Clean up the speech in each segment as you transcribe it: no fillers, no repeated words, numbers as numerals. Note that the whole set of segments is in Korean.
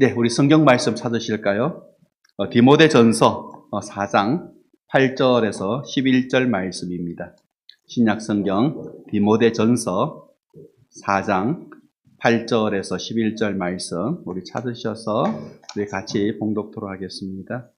네, 우리 성경 말씀 찾으실까요? 디모데전서 4장 8절에서 11절 말씀입니다. 신약 성경 디모데전서 4장 8절에서 11절 말씀 우리 찾으셔서 우리 같이 봉독토록 하겠습니다.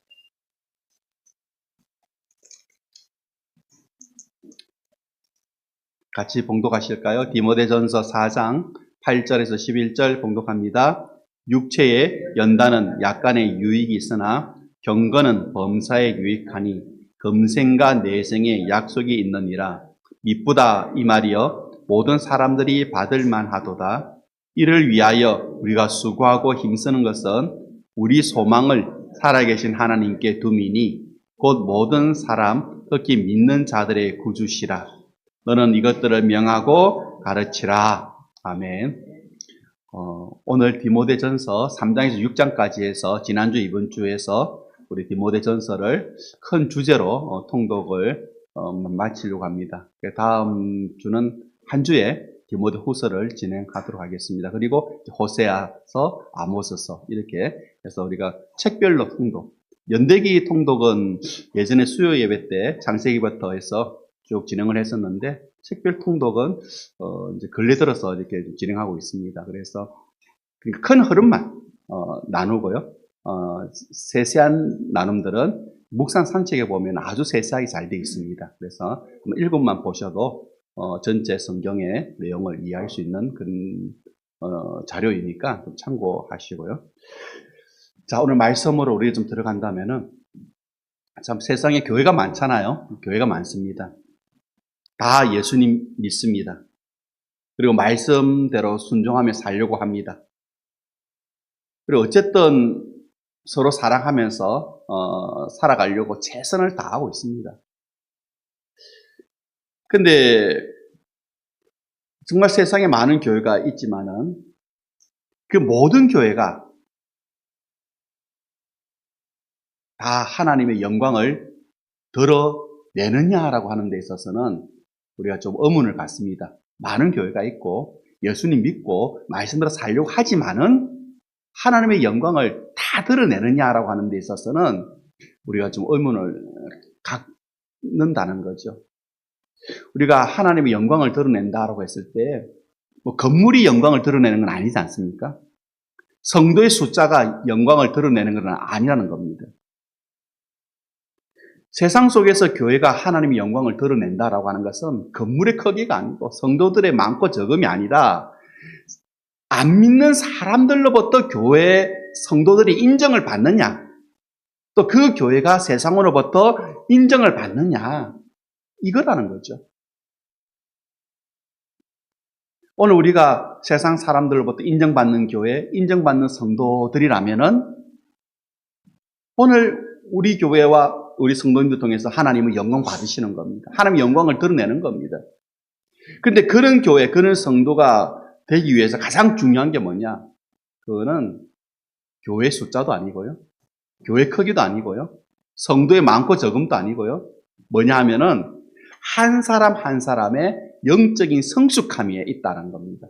같이 봉독하실까요? 디모데전서 4장 8절에서 11절 봉독합니다. 육체의 연단은 약간의 유익이 있으나 경건은 범사에 유익하니 금생과 내생에 약속이 있느니라. 미쁘다 이 말이여 모든 사람들이 받을 만하도다. 이를 위하여 우리가 수고하고 힘쓰는 것은 우리 소망을 살아계신 하나님께 둠이니 곧 모든 사람 특히 믿는 자들의 구주시라. 너는 이것들을 명하고 가르치라. 아멘. 오늘 디모데전서 3장에서 6장까지 해서 지난주 이번 주에서 우리 디모데전서를 큰 주제로 통독을 마치려고 합니다. 다음 주는 한 주에 디모데후서를 진행하도록 하겠습니다. 그리고 호세아서, 아모스서 이렇게 해서 우리가 책별로 통독. 연대기 통독은 예전에 수요 예배 때 창세기부터 해서 쭉 진행을 했었는데 책별 통독은 이제 근래 들어서 이렇게 진행하고 있습니다. 그래서 큰 흐름만 나누고요. 세세한 나눔들은 묵상 산책에 보면 아주 세세하게 잘 되어 있습니다. 그래서 읽음만 보셔도 전체 성경의 내용을 이해할 수 있는 그런 자료이니까 좀 참고하시고요. 자, 오늘 말씀으로 우리 좀 들어간다면은 참 세상에 교회가 많잖아요. 교회가 많습니다. 다 예수님 믿습니다. 그리고 말씀대로 순종하며 살려고 합니다. 그리고 어쨌든 서로 사랑하면서 살아가려고 최선을 다하고 있습니다. 근데 정말 세상에 많은 교회가 있지만은 그 모든 교회가 다 하나님의 영광을 드러내느냐라고 하는 데 있어서는 우리가 좀 의문을 갖습니다. 많은 교회가 있고 예수님 믿고 말씀대로 살려고 하지만은 하나님의 영광을 다 드러내느냐라고 하는 데 있어서는 우리가 좀 의문을 갖는다는 거죠. 우리가 하나님의 영광을 드러낸다라고 했을 때 뭐 건물이 영광을 드러내는 건 아니지 않습니까? 성도의 숫자가 영광을 드러내는 건 아니라는 겁니다. 세상 속에서 교회가 하나님의 영광을 드러낸다라고 하는 것은 건물의 크기가 아니고 성도들의 많고 적음이 아니라 안 믿는 사람들로부터 교회 성도들이 인정을 받느냐, 또 그 교회가 세상으로부터 인정을 받느냐, 이거라는 거죠. 오늘 우리가 세상 사람들로부터 인정받는 교회, 인정받는 성도들이라면은 오늘 우리 교회와 우리 성도님들 통해서 하나님의 영광 받으시는 겁니다. 하나님의 영광을 드러내는 겁니다. 그런데 그런 교회, 그런 성도가 되기 위해서 가장 중요한 게 뭐냐? 그거는 교회 숫자도 아니고요. 교회 크기도 아니고요. 성도의 많고 적음도 아니고요. 뭐냐 하면은 한 사람 한 사람의 영적인 성숙함에 있다는 겁니다.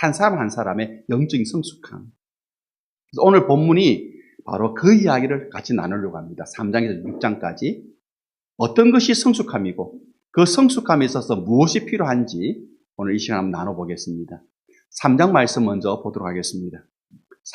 한 사람 한 사람의 영적인 성숙함. 그래서 오늘 본문이 바로 그 이야기를 같이 나누려고 합니다. 3장에서 6장까지. 어떤 것이 성숙함이고 그 성숙함에 있어서 무엇이 필요한지 오늘 이 시간 한번 나눠보겠습니다. 3장 말씀 먼저 보도록 하겠습니다.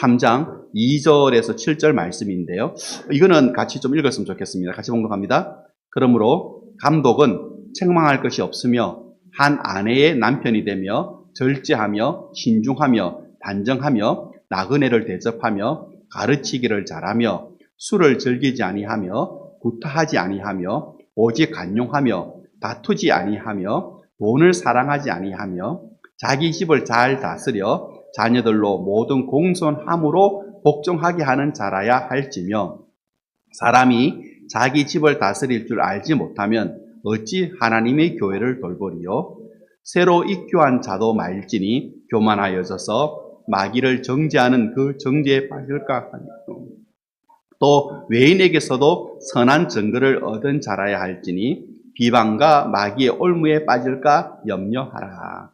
3장 2절에서 7절 말씀인데요. 이거는 같이 좀 읽었으면 좋겠습니다. 같이 봉독합니다. 그러므로 감독은 책망할 것이 없으며 한 아내의 남편이 되며 절제하며 신중하며 단정하며 나그네를 대접하며 가르치기를 잘하며 술을 즐기지 아니하며 구타하지 아니하며 오직 간용하며 다투지 아니하며 돈을 사랑하지 아니하며 자기 집을 잘 다스려 자녀들로 모든 공손함으로 복종하게 하는 자라야 할지며 사람이 자기 집을 다스릴 줄 알지 못하면 어찌 하나님의 교회를 돌보리요. 새로 입교한 자도 말지니 교만하여져서 마귀를 정죄하는 그 정죄에 빠질까 하니요. 또 외인에게서도 선한 증거를 얻은 자라야 할지니 비방과 마귀의 올무에 빠질까 염려하라.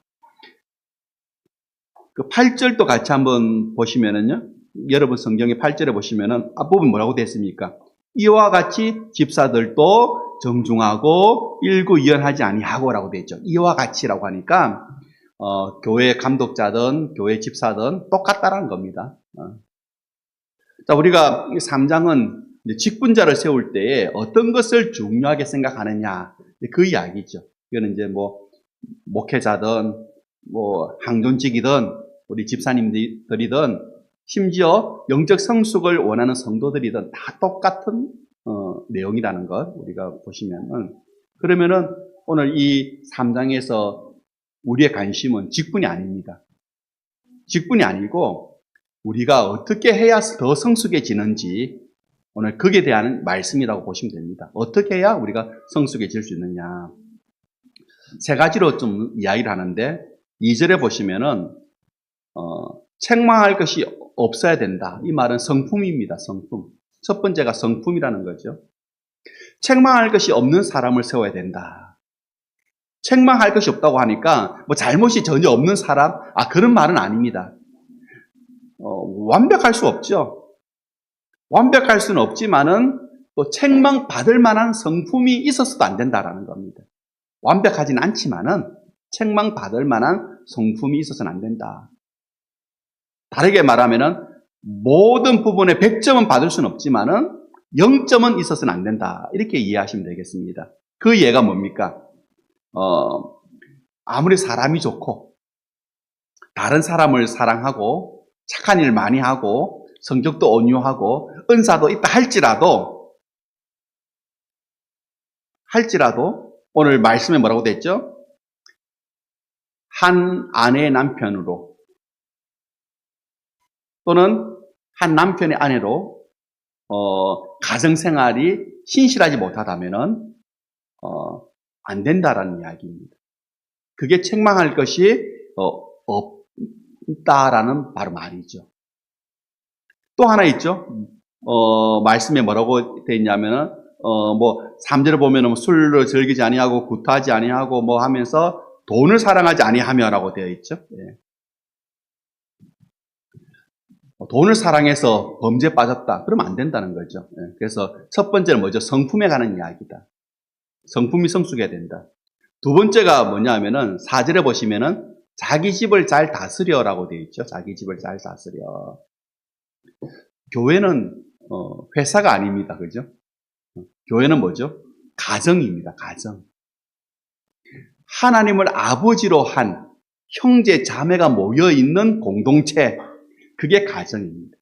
그 8절도 같이 한번 보시면은요. 여러분 성경의 8절에 보시면은 앞부분 뭐라고 되어 있습니까? 이와 같이 집사들도 정중하고 일구이연하지 아니하고라고 되어 있죠. 이와 같이라고 하니까 교회 감독자든 교회 집사든 똑같다라는 겁니다. 자, 우리가 3장은 직분자를 세울 때에 어떤 것을 중요하게 생각하느냐 그 이야기죠. 이거는 이제 뭐 목회자든 뭐 항존직이든 우리 집사님들이든 심지어 영적 성숙을 원하는 성도들이든 다 똑같은 내용이라는 것 우리가 보시면은, 그러면은 오늘 이 3장에서 우리의 관심은 직분이 아닙니다. 직분이 아니고 우리가 어떻게 해야 더 성숙해지는지 오늘 거기에 대한 말씀이라고 보시면 됩니다. 어떻게 해야 우리가 성숙해질 수 있느냐. 세 가지로 좀 이야기를 하는데 2절에 보시면은 책망할 것이 없어야 된다. 이 말은 성품입니다. 성품. 첫 번째가 성품이라는 거죠. 책망할 것이 없는 사람을 세워야 된다. 책망할 것이 없다고 하니까 뭐 잘못이 전혀 없는 사람, 그런 말은 아닙니다. 완벽할 수 없죠. 완벽할 수는 없지만은 또 책망받을 만한 성품이 있어서도 안 된다라는 겁니다. 완벽하진 않지만은 책망받을 만한 성품이 있어서는 안 된다. 다르게 말하면은 모든 부분에 100점은 받을 수는 없지만은 0점은 있어서는 안 된다. 이렇게 이해하시면 되겠습니다. 그 예가 뭡니까? 아무리 사람이 좋고 다른 사람을 사랑하고 착한 일 많이 하고 성격도 온유하고 은사도 있다 할지라도 오늘 말씀에 뭐라고 됐죠? 한 아내의 남편으로 또는 한 남편의 아내로 가정생활이 신실하지 못하다면은 안 된다라는 이야기입니다. 그게 책망할 것이 없다라는 바로 말이죠. 또 하나 있죠. 말씀에 뭐라고 되어 있냐면은 뭐 3절에 보면은 술을 즐기지 아니하고 구타하지 아니하고 뭐 하면서 돈을 사랑하지 아니하며라고 되어 있죠. 예. 돈을 사랑해서 범죄에 빠졌다. 그러면 안 된다는 거죠. 예. 그래서 첫 번째는 뭐죠? 성품에 관한 이야기다. 성품이 성숙해야 된다. 두 번째가 뭐냐 하면은 4절에 보시면은 자기 집을 잘 다스려라고 되어 있죠. 자기 집을 잘 다스려. 교회는 회사가 아닙니다. 그죠? 교회는 뭐죠? 가정입니다. 가정. 하나님을 아버지로 한 형제 자매가 모여 있는 공동체, 그게 가정입니다.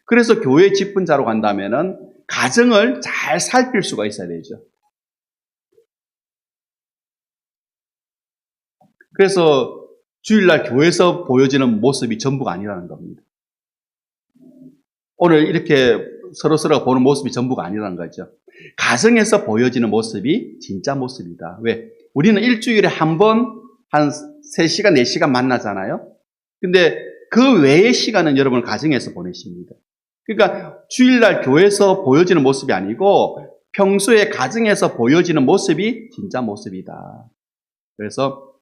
그래서 교회 직분자로 간다면은 가정을 잘 살필 수가 있어야 되죠. 그래서 주일날 교회에서 보여지는 모습이 전부가 아니라는 겁니다. 오늘 이렇게 서로서로 보는 모습이 전부가 아니라는 거죠. 가정에서 보여지는 모습이 진짜 모습이다. 왜? 우리는 일주일에 한 번 한 3시간, 4시간 만나잖아요. 근데 그 외의 시간은 여러분 가정에서 보내십니다. 그러니까 주일날 교회에서 보여지는 모습이 아니고 평소에 가정에서 보여지는 모습이 진짜 모습이다. 그래서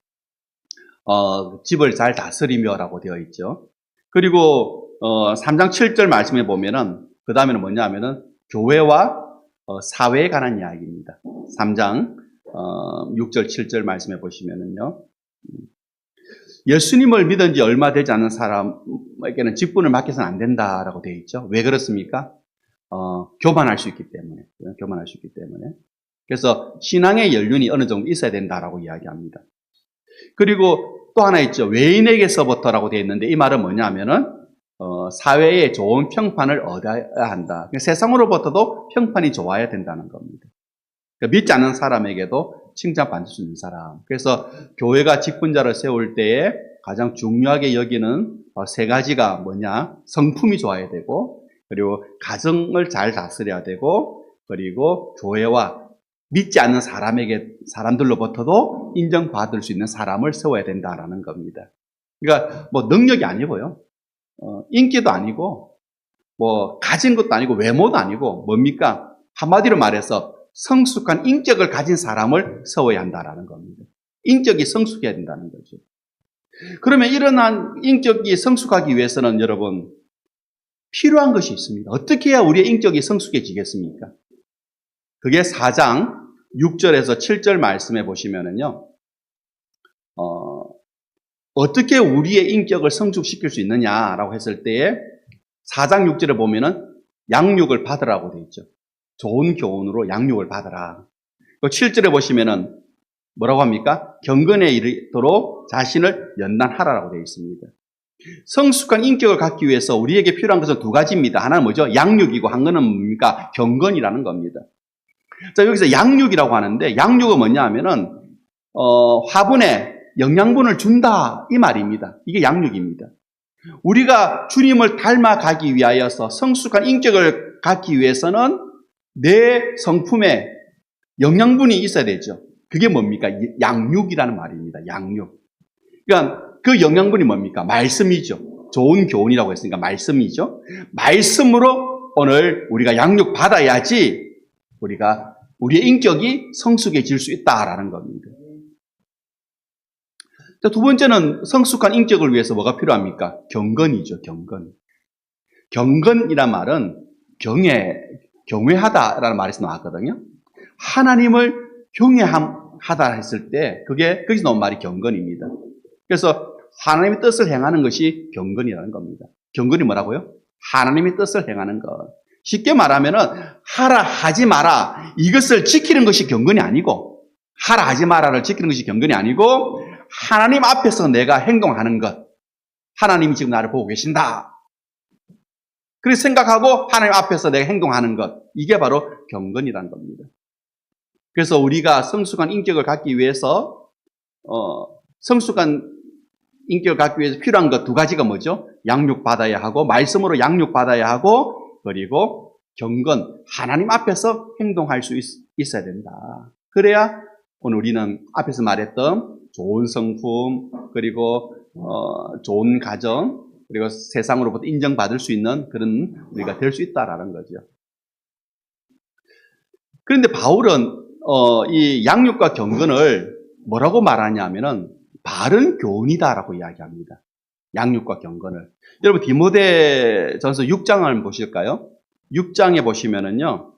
집을 잘 다스리며라고 되어 있죠. 그리고 3장 7절 말씀에 보면은 그 다음에는 뭐냐 하면은 교회와 사회에 관한 이야기입니다. 3장 6절 7절 말씀에 보시면은요. 예수님을 믿은 지 얼마 되지 않은 사람에게는 직분을 맡겨서는 안 된다라고 되어 있죠. 왜 그렇습니까? 교만할 수 있기 때문에. 교만할 수 있기 때문에. 그래서 신앙의 연륜이 어느 정도 있어야 된다라고 이야기합니다. 그리고 또 하나 있죠. 외인에게서부터라고 되어 있는데 이 말은 뭐냐 하면은 사회에 좋은 평판을 얻어야 한다. 세상으로부터도 평판이 좋아야 된다는 겁니다. 그러니까 믿지 않는 사람에게도 칭찬받을 수 있는 사람. 그래서 교회가 직분자를 세울 때에 가장 중요하게 여기는 3가지가 뭐냐? 성품이 좋아야 되고, 그리고 가정을 잘 다스려야 되고, 그리고 교회와 믿지 않는 사람들로부터도 인정받을 수 있는 사람을 세워야 된다라는 겁니다. 그러니까 뭐 능력이 아니고요. 인기도 아니고, 뭐 가진 것도 아니고, 외모도 아니고, 뭡니까? 한마디로 말해서 성숙한 인격을 가진 사람을 세워야 한다라는 겁니다. 인격이 성숙해야 된다는 거죠. 그러면 이러한 인격이 성숙하기 위해서는 여러분 필요한 것이 있습니다. 어떻게 해야 우리의 인격이 성숙해지겠습니까? 그게 4장 6절에서 7절 말씀해 보시면은요, 어떻게 우리의 인격을 성숙시킬 수 있느냐라고 했을 때에 4장 6절에 보면은 양육을 받으라고 되어 있죠. 좋은 교훈으로 양육을 받으라. 7절에 보시면은 뭐라고 합니까? 경건에 이르도록 자신을 연단하라라고 되어 있습니다. 성숙한 인격을 갖기 위해서 우리에게 필요한 것은 두 가지입니다. 하나는 뭐죠? 양육이고 한 거는 뭡니까? 경건이라는 겁니다. 자, 여기서 양육이라고 하는데 양육은 뭐냐 하면은 화분에 영양분을 준다 이 말입니다. 이게 양육입니다. 우리가 주님을 닮아가기 위하여서 성숙한 인격을 갖기 위해서는 내 성품에 영양분이 있어야 되죠. 그게 뭡니까? 양육이라는 말입니다. 양육. 그러니까 그 영양분이 뭡니까? 말씀이죠. 좋은 교훈이라고 했으니까 말씀이죠. 말씀으로 오늘 우리가 양육 받아야지 우리의 인격이 성숙해질 수 있다라는 겁니다. 자, 두 번째는 성숙한 인격을 위해서 뭐가 필요합니까? 경건이죠. 경건. 경건이란 말은 경외하다라는 말에서 나왔거든요. 하나님을 경외하다 했을 때 거기서 나온 말이 경건입니다. 그래서 하나님의 뜻을 행하는 것이 경건이라는 겁니다. 경건이 뭐라고요? 하나님의 뜻을 행하는 것. 쉽게 말하면은 하라 하지 마라 이것을 지키는 것이 경건이 아니고 하라 하지 마라를 지키는 것이 경건이 아니고 하나님 앞에서 내가 행동하는 것. 하나님이 지금 나를 보고 계신다. 그렇게 생각하고 하나님 앞에서 내가 행동하는 것. 이게 바로 경건이라는 겁니다. 그래서 우리가 성숙한 인격을 갖기 위해서 필요한 것 두 가지가 뭐죠? 양육받아야 하고 말씀으로 양육받아야 하고 그리고 경건, 하나님 앞에서 행동할 수 있어야 된다. 그래야 오늘 우리는 앞에서 말했던 좋은 성품 그리고 좋은 가정 그리고 세상으로부터 인정받을 수 있는 그런 우리가 될 수 있다라는 거죠. 그런데 바울은 이 양육과 경건을 뭐라고 말하냐면은 바른 교훈이다라고 이야기합니다. 양육과 경건을. 여러분 디모데전서 6장을 보실까요? 6장에 보시면은요.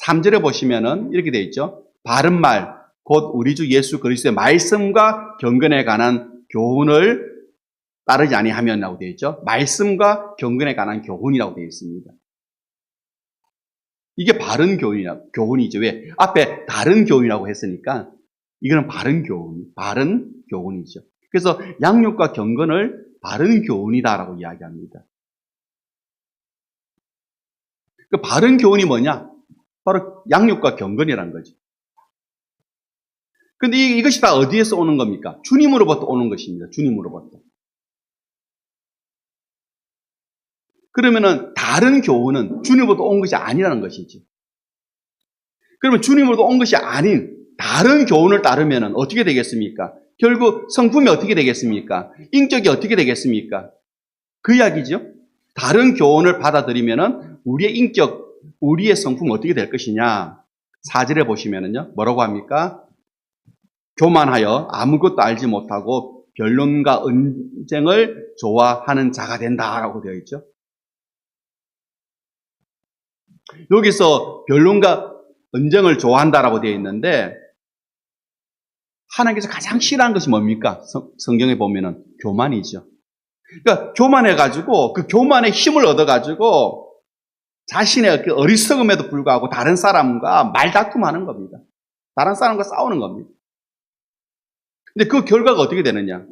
3절에 보시면은 이렇게 되어 있죠. 바른 말, 곧 우리 주 예수 그리스도의 말씀과 경건에 관한 교훈을 따르지 아니하면이라고 되어 있죠. 말씀과 경건에 관한 교훈이라고 되어 있습니다. 이게 바른 교훈이죠. 왜? 앞에 다른 교훈이라고 했으니까 이거는 바른 교훈이죠. 그래서 양육과 경건을 바른 교훈이다라고 이야기합니다. 그 바른 교훈이 뭐냐? 바로 양육과 경건이라는 거죠. 근데 이것이 다 어디에서 오는 겁니까? 주님으로부터 오는 것입니다. 주님으로부터. 그러면은 다른 교훈은 주님으로부터 온 것이 아니라는 것이지. 그러면 주님으로부터 온 것이 아닌 다른 교훈을 따르면은 어떻게 되겠습니까? 결국 성품이 어떻게 되겠습니까? 인격이 어떻게 되겠습니까? 그 이야기죠. 다른 교훈을 받아들이면은 우리의 인격, 우리의 성품은 어떻게 될 것이냐? 4절에 보시면은요. 뭐라고 합니까? 교만하여 아무것도 알지 못하고 변론과 언쟁을 좋아하는 자가 된다라고 되어 있죠. 여기서 변론과 언쟁을 좋아한다라고 되어 있는데 하나님께서 가장 싫어하는 것이 뭡니까? 성경에 보면은 교만이죠. 그러니까 교만해가지고 그 교만의 힘을 얻어가지고 자신의 그 어리석음에도 불구하고 다른 사람과 말다툼하는 겁니다. 다른 사람과 싸우는 겁니다. 근데 그 결과가 어떻게 되느냐?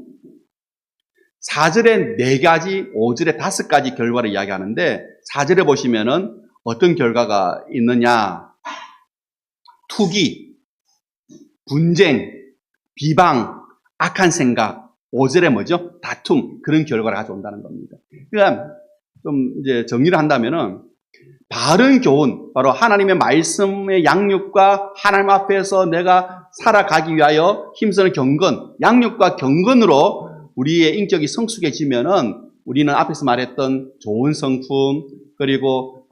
4절에 4가지, 5절에 5가지 결과를 이야기하는데 4절에 보시면은 어떤 결과가 있느냐? 투기, 분쟁, 비방, 악한 생각, 5절에 뭐죠? 다툼, 그런 결과를 가져온다는 겁니다. 그러니까 좀 이제 정리를 한다면은 바른 교훈, 바로 하나님의 말씀의 양육과 하나님 앞에서 내가 살아가기 위하여 힘쓰는 경건, 양육과 경건으로 우리의 인격이 성숙해지면은 우리는 앞에서 말했던 좋은 성품, 그리고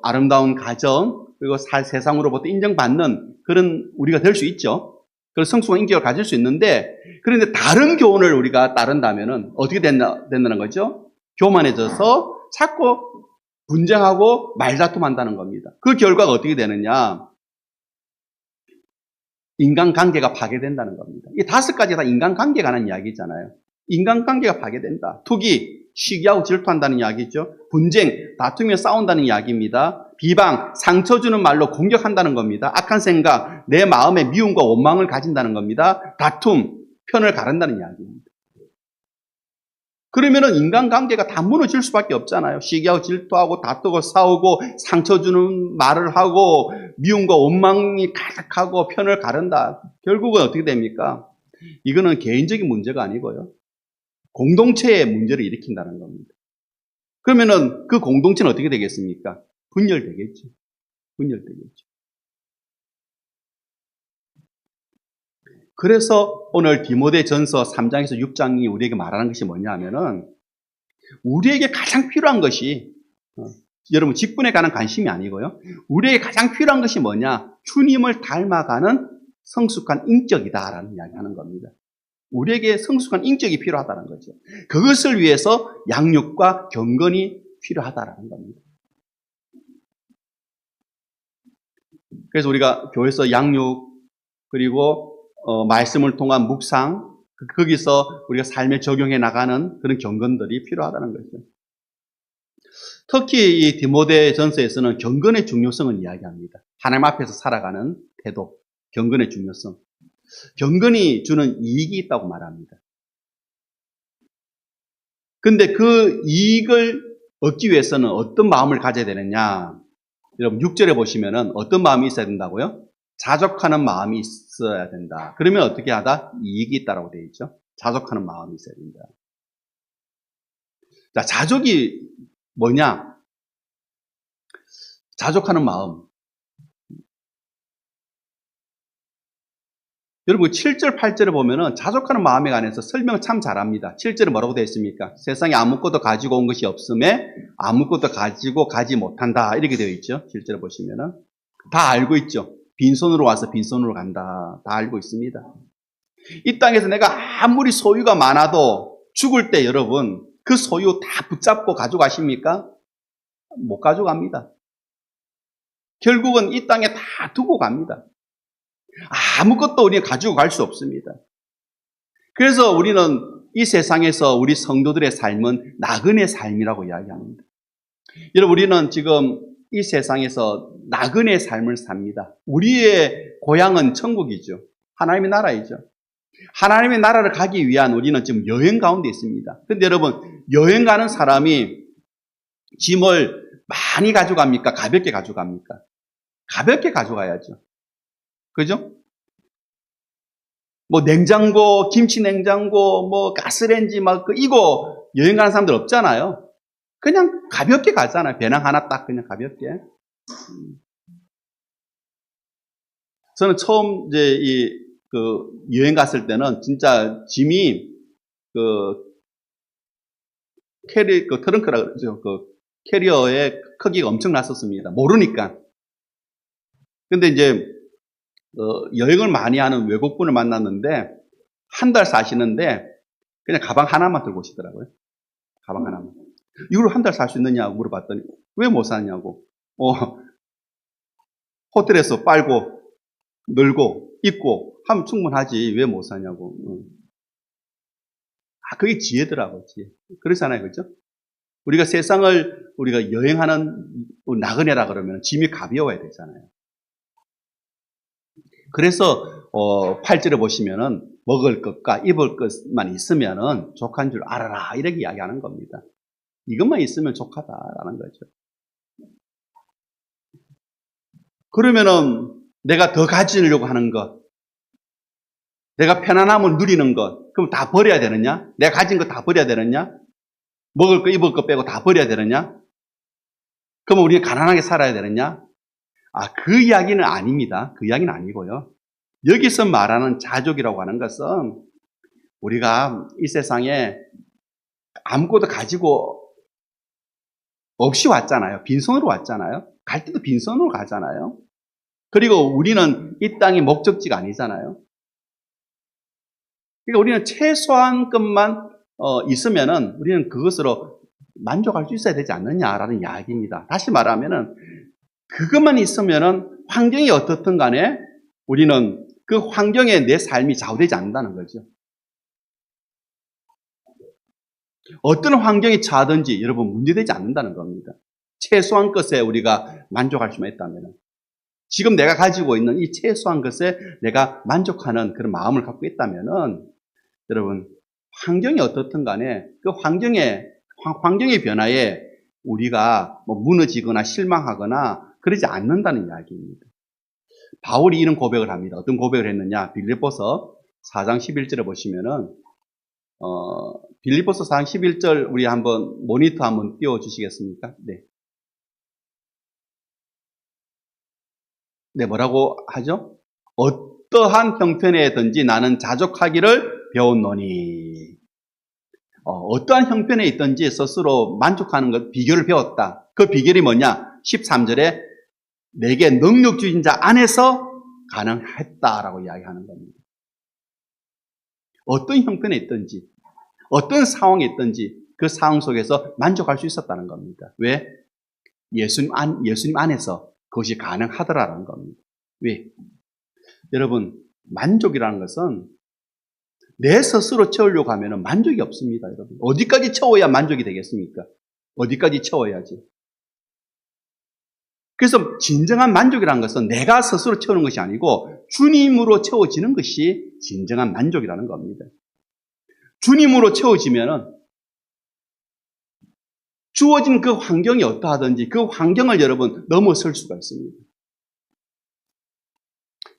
아름다운 가정, 그리고 세상으로부터 인정받는 그런 우리가 될 수 있죠. 그래서 성숙한 인격을 가질 수 있는데, 그런데 다른 교훈을 우리가 따른다면은 어떻게 된다는 거죠? 교만해져서 자꾸 분쟁하고 말다툼한다는 겁니다. 그 결과가 어떻게 되느냐? 인간관계가 파괴된다는 겁니다. 이 5가지 다 인간관계에 관한 이야기잖아요. 인간관계가 파괴된다. 투기, 시기하고 질투한다는 이야기죠. 분쟁, 다투며 싸운다는 이야기입니다. 비방, 상처 주는 말로 공격한다는 겁니다. 악한 생각, 내 마음에 미움과 원망을 가진다는 겁니다. 다툼, 편을 가른다는 이야기입니다. 그러면은 인간관계가 다 무너질 수밖에 없잖아요. 시기하고 질투하고 다투고 싸우고 상처 주는 말을 하고 미움과 원망이 가득하고 편을 가른다. 결국은 어떻게 됩니까? 이거는 개인적인 문제가 아니고요. 공동체의 문제를 일으킨다는 겁니다. 그러면은 그 공동체는 어떻게 되겠습니까? 분열되겠죠. 분열되겠죠. 그래서 오늘 디모데전서 3장에서 6장이 우리에게 말하는 것이 뭐냐면은 우리에게 가장 필요한 것이 여러분 직분에 관한 관심이 아니고요. 우리에게 가장 필요한 것이 뭐냐? 주님을 닮아가는 성숙한 인격이다라는 이야기하는 겁니다. 우리에게 성숙한 인격이 필요하다는 거죠. 그것을 위해서 양육과 경건이 필요하다라는 겁니다. 그래서 우리가 교회에서 양육 그리고 말씀을 통한 묵상, 거기서 우리가 삶에 적용해 나가는 그런 경건들이 필요하다는 거죠. 특히 이 디모데전서에서는 경건의 중요성을 이야기합니다. 하나님 앞에서 살아가는 태도, 경건의 중요성. 경건이 주는 이익이 있다고 말합니다. 근데 그 이익을 얻기 위해서는 어떤 마음을 가져야 되느냐? 여러분 6절에 보시면은 어떤 마음이 있어야 된다고요? 자족하는 마음이 있어야 된다. 그러면 어떻게 하다? 이익이 있다라고 되어 있죠. 자족하는 마음이 있어야 된다. 자, 자족이 뭐냐? 자족하는 마음. 여러분 7절, 8절에 보면은 자족하는 마음에 관해서 설명을 참 잘합니다. 7절에 뭐라고 되어 있습니까? 세상에 아무것도 가지고 온 것이 없음에 아무것도 가지고 가지 못한다. 이렇게 되어 있죠. 7절에 보시면은. 다 알고 있죠. 빈손으로 와서 빈손으로 간다. 다 알고 있습니다. 이 땅에서 내가 아무리 소유가 많아도 죽을 때 여러분 그 소유 다 붙잡고 가져가십니까? 못 가져갑니다. 결국은 이 땅에 다 두고 갑니다. 아무것도 우리는 가지고 갈 수 없습니다. 그래서 우리는 이 세상에서 우리 성도들의 삶은 나그네 삶이라고 이야기합니다. 여러분 우리는 지금 이 세상에서 나그네 삶을 삽니다. 우리의 고향은 천국이죠. 하나님의 나라이죠. 하나님의 나라를 가기 위한 우리는 지금 여행 가운데 있습니다. 그런데 여러분 여행 가는 사람이 짐을 많이 가져갑니까? 가볍게 가져갑니까? 가볍게 가져가야죠. 그죠? 뭐 냉장고, 김치 냉장고, 뭐 가스레인지 막 이거 여행 가는 사람들 없잖아요. 그냥 가볍게 가잖아요. 배낭 하나 딱 그냥 가볍게. 저는 처음 이제 여행 갔을 때는 진짜 짐이 트렁크라 그러죠. 캐리어의 크기가 엄청 났었습니다. 모르니까. 근데 이제 여행을 많이 하는 외국분을 만났는데 한 달 사시는데 그냥 가방 하나만 들고 오시더라고요. 가방 하나만. 이걸 한 달 살 수 있느냐고 물어봤더니 왜 못 사냐고. 호텔에서 빨고 늘고 입고 하면 충분하지 왜 못 사냐고. 그게 지혜더라고요. 지혜. 그렇잖아요. 그렇죠? 우리가 세상을 우리가 여행하는 나그네라 그러면 짐이 가벼워야 되잖아요. 그래서 8절에 보시면은 먹을 것과 입을 것만 있으면은 족한 줄 알아라 이렇게 이야기하는 겁니다. 이것만 있으면 족하다라는 거죠. 그러면은 내가 더 가지려고 하는 것, 내가 편안함을 누리는 것, 그럼 다 버려야 되느냐? 내가 가진 거 다 버려야 되느냐? 먹을 거 입을 거 빼고 다 버려야 되느냐? 그러면 우리가 가난하게 살아야 되느냐? 그 이야기는 아닙니다. 그 이야기는 아니고요. 여기서 말하는 자족이라고 하는 것은 우리가 이 세상에 아무것도 가지고 없이 왔잖아요. 빈손으로 왔잖아요. 갈 때도 빈손으로 가잖아요. 그리고 우리는 이 땅이 목적지가 아니잖아요. 그러니까 우리는 최소한 것만 있으면은 우리는 그것으로 만족할 수 있어야 되지 않느냐라는 이야기입니다. 다시 말하면은 그것만 있으면은 환경이 어떻든 간에 우리는 그 환경에 내 삶이 좌우되지 않는다는 거죠. 어떤 환경에 처하든지 여러분 문제되지 않는다는 겁니다. 최소한 것에 우리가 만족할 수만 있다면 지금 내가 가지고 있는 이 최소한 것에 내가 만족하는 그런 마음을 갖고 있다면은 여러분 환경이 어떻든 간에 그 환경의 변화에 우리가 뭐 무너지거나 실망하거나 그러지 않는다는 이야기입니다. 바울이 이런 고백을 합니다. 어떤 고백을 했느냐? 빌립보서 4장 11절에 보시면은 빌립보서 4장 11절 우리 한번 모니터 한번 띄워 주시겠습니까? 네. 네, 뭐라고 하죠? 어떠한 형편에든지 나는 자족하기를 배웠노니. 어떠한 형편에 있든지 스스로 만족하는 것, 비결을 배웠다. 그 비결이 뭐냐? 13절에 내게 능력 주신 자 안에서 가능했다라고 이야기하는 겁니다. 어떤 형편에 있든지, 어떤 상황에 있든지 그 상황 속에서 만족할 수 있었다는 겁니다. 왜? 예수님 안에서 그것이 가능하더라는 겁니다. 왜? 여러분, 만족이라는 것은 내 스스로 채우려고 하면 만족이 없습니다, 여러분. 어디까지 채워야 만족이 되겠습니까? 어디까지 채워야지. 그래서 진정한 만족이라는 것은 내가 스스로 채우는 것이 아니고 주님으로 채워지는 것이 진정한 만족이라는 겁니다. 주님으로 채워지면은 주어진 그 환경이 어떠하든지 그 환경을 여러분 넘어설 수가 있습니다.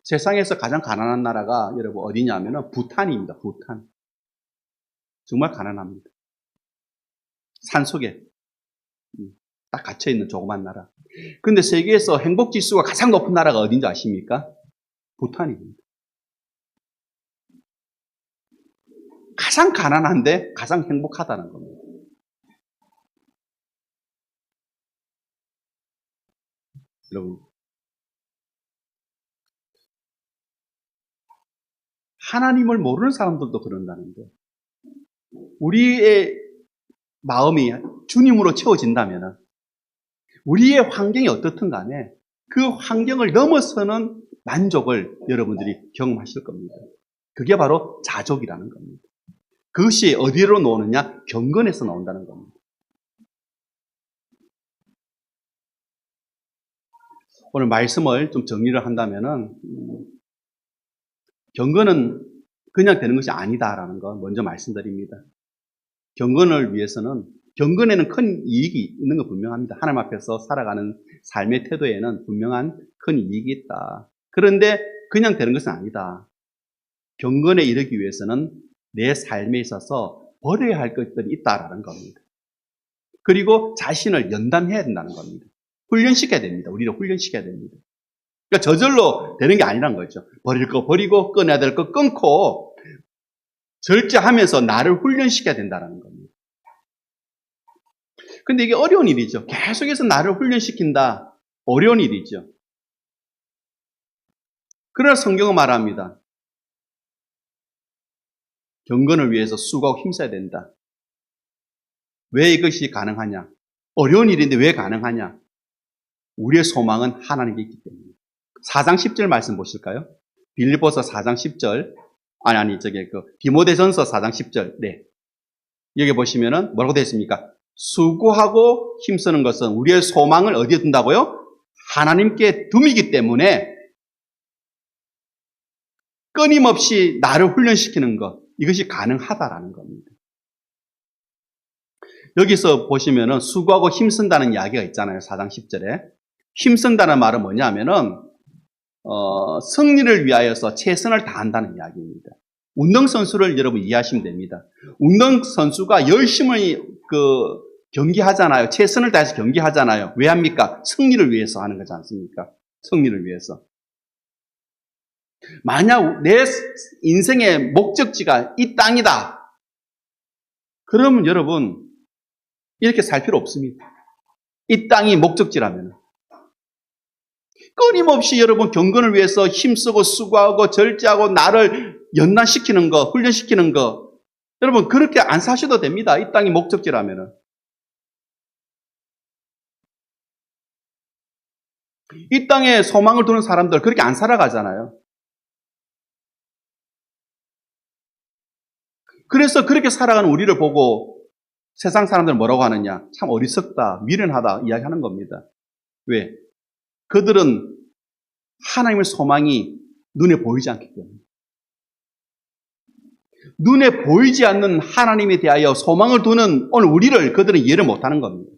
세상에서 가장 가난한 나라가 여러분 어디냐면은 부탄입니다. 부탄. 정말 가난합니다. 산속에 딱 갇혀있는 조그만 나라. 그런데 세계에서 행복지수가 가장 높은 나라가 어딘지 아십니까? 부탄입니다. 가장 가난한데 가장 행복하다는 겁니다. 여러분, 하나님을 모르는 사람들도 그런다는데 우리의 마음이 주님으로 채워진다면 우리의 환경이 어떻든 간에 그 환경을 넘어서는 만족을 여러분들이 경험하실 겁니다. 그게 바로 자족이라는 겁니다. 그것이 어디로 나오느냐? 경건에서 나온다는 겁니다. 오늘 말씀을 좀 정리를 한다면은 경건은 그냥 되는 것이 아니다라는 거 먼저 말씀드립니다. 경건을 위해서는 경건에는 큰 이익이 있는 거 분명합니다. 하나님 앞에서 살아가는 삶의 태도에는 분명한 큰 이익이 있다. 그런데 그냥 되는 것은 아니다. 경건에 이르기 위해서는 내 삶에 있어서 버려야 할 것들이 있다라는 겁니다. 그리고 자신을 연단해야 된다는 겁니다. 훈련시켜야 됩니다. 우리를 훈련시켜야 됩니다. 그러니까 저절로 되는 게 아니란 거죠. 버릴 거 버리고 끊어야 될 거 끊고 절제하면서 나를 훈련시켜야 된다는 겁니다. 근데 이게 어려운 일이죠. 계속해서 나를 훈련시킨다. 어려운 일이죠. 그러나 성경은 말합니다. 경건을 위해서 수고하고 힘써야 된다. 왜 이것이 가능하냐? 어려운 일인데 왜 가능하냐? 우리의 소망은 하나님께 있기 때문에. 4장 10절 말씀 보실까요? 빌립보서 4장 10절. 디모데전서 4장 10절. 네. 여기 보시면은 뭐라고 되어 있습니까? 수고하고 힘쓰는 것은 우리의 소망을 어디에 둔다고요? 하나님께 둠이기 때문에 끊임없이 나를 훈련시키는 것, 이것이 가능하다라는 겁니다. 여기서 보시면은 수고하고 힘쓴다는 이야기가 있잖아요. 4장 10절에. 힘쓴다는 말은 뭐냐면은 승리를 위하여서 최선을 다한다는 이야기입니다. 운동선수를 여러분 이해하시면 됩니다. 운동선수가 열심히 경기하잖아요. 최선을 다해서 경기하잖아요. 왜 합니까? 승리를 위해서 하는 거지 않습니까? 승리를 위해서. 만약 내 인생의 목적지가 이 땅이다. 그러면 여러분 이렇게 살 필요 없습니다. 이 땅이 목적지라면. 끊임없이 여러분 경건을 위해서 힘쓰고 수고하고 절제하고 나를 연단시키는 거, 훈련시키는 거. 여러분 그렇게 안 사셔도 됩니다. 이 땅이 목적지라면은. 이 땅에 소망을 두는 사람들 그렇게 안 살아가잖아요. 그래서 그렇게 살아가는 우리를 보고 세상 사람들은 뭐라고 하느냐? 참 어리석다, 미련하다 이야기하는 겁니다. 왜? 그들은 하나님의 소망이 눈에 보이지 않기 때문에. 눈에 보이지 않는 하나님에 대하여 소망을 두는 오늘 우리를 그들은 이해를 못하는 겁니다.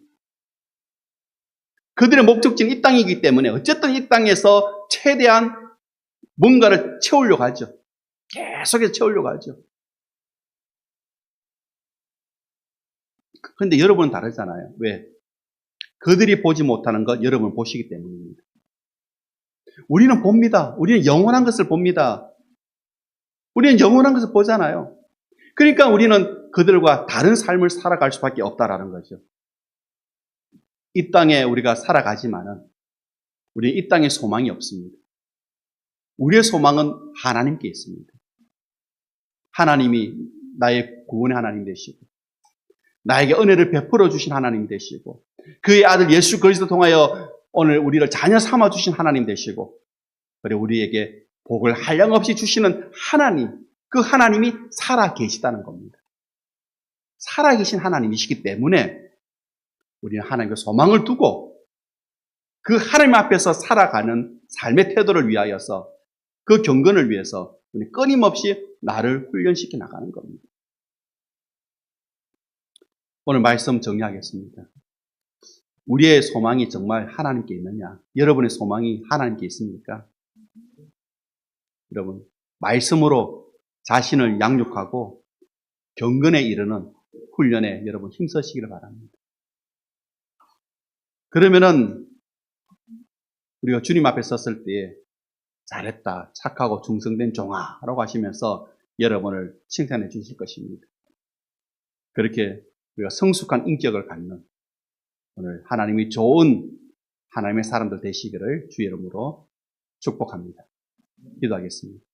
그들의 목적지는 이 땅이기 때문에 어쨌든 이 땅에서 최대한 뭔가를 채우려고 하죠. 계속해서 채우려고 하죠. 그런데 여러분은 다르잖아요. 왜? 그들이 보지 못하는 것 여러분은 보시기 때문입니다. 우리는 봅니다. 우리는 영원한 것을 봅니다. 우리는 영원한 것을 보잖아요. 그러니까 우리는 그들과 다른 삶을 살아갈 수밖에 없다라는 거죠. 이 땅에 우리가 살아가지만은 우리 이 땅에 소망이 없습니다. 우리의 소망은 하나님께 있습니다. 하나님이 나의 구원의 하나님 되시고 나에게 은혜를 베풀어 주신 하나님 되시고 그의 아들 예수 그리스도 통하여 오늘 우리를 자녀 삼아 주신 하나님 되시고 그리고 우리에게 복을 한량없이 주시는 하나님, 그 하나님이 살아 계시다는 겁니다. 살아 계신 하나님이시기 때문에 우리는 하나님께 소망을 두고 그 하나님 앞에서 살아가는 삶의 태도를 위하여서 그 경건을 위해서 우리 끊임없이 나를 훈련시켜 나가는 겁니다. 오늘 말씀 정리하겠습니다. 우리의 소망이 정말 하나님께 있느냐? 여러분의 소망이 하나님께 있습니까? 여러분, 말씀으로 자신을 양육하고 경건에 이르는 훈련에 여러분 힘쓰시기를 바랍니다. 그러면은 우리가 주님 앞에 섰을 때에 잘했다, 착하고 충성된 종아라고 하시면서 여러분을 칭찬해 주실 것입니다. 그렇게 우리가 성숙한 인격을 갖는 오늘 하나님이 좋은 하나님의 사람들 되시기를 주의 이름으로 축복합니다. 기도하겠습니다.